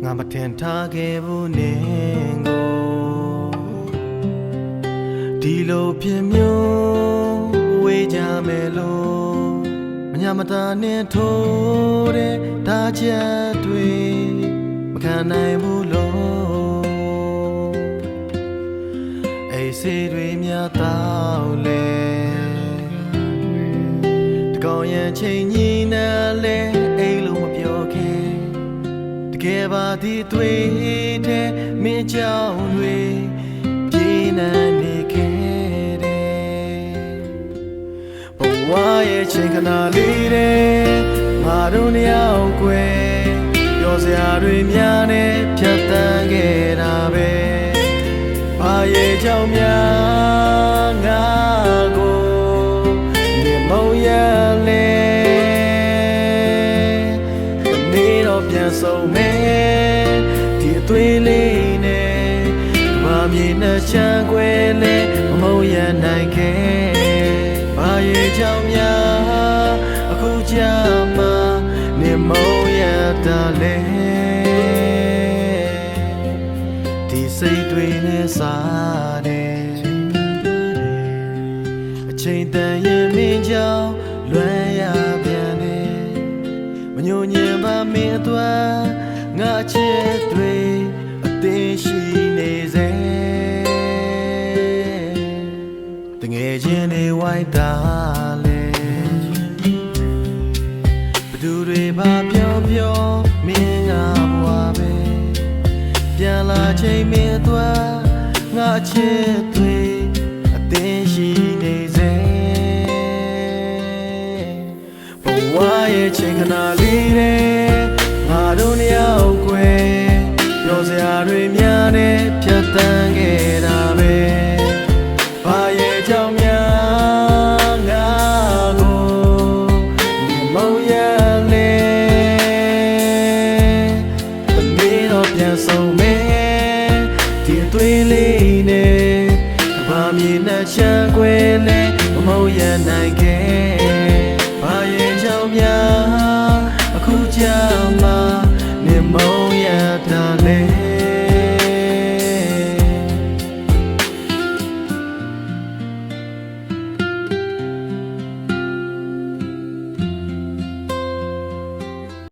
ငါမထင်ထားခဲ့ဘူးနင်ကိုဒီလိုဖြစ်မျိုးဝေးကြမယ်လို့မညာမတာနဲ့ထိုးတဲ့ဒါချက်တွေမခံနိုင်ဘူးလို့အိမ်စီတွေများတော့လေတကောင်ရန်ချိန်ကြီးနဲ့လဲအိမ်လုံးမပြောခဲ့တကယ်ပါဒီတွေ့တဲ့မင်းကြောင့်တွေပြေးနေနေခဲ့တယ်ဘဝရဲ့ချိန်ခဏလေးတဲ့ငါတို့နှစ်ယောက်ကွယ်ပြောစရာတွေများနဲ့ဖြတ်တန်းခဲ့တာပဲဘာရဲ့ကြောင့်များငါကိုနေမုံရလဲနေတော့ပြန်ဆုံးမယ်ဒီအသွေးလေးနဲ့ဘာမြေနဲ့ချမ်းခွဲလဲမုံရနိုင်ခဲ့ဘာရဲ့ကြောင့်များအခုကြမှာနေမုံရတာလဲဒီစိတ်တွေနဲ့စားတယ်အချိန်တန်ရင်မင်းကြောင့်လွမ်းရပြန်တယ်မညိုညင်ပါမင်းအတွက်ငါချစ်တွေအသေးရှိနေစေတငယ်ချင်းတွေဝိုင်းတာလေဘသူတွေဘာပြောပြောမင်းကဘွားပဲပြန်လာချိန်မင်းအတွက်ငါချစ်တွေအသေးရှိနေစေဘဝရဲ့ချိန်ခဏလေးတဲ့ငါတို့နှစ်ယောက်ကွယ်ပြောစရာတွေများနဲ့ဖြတ်တန်းခဲ့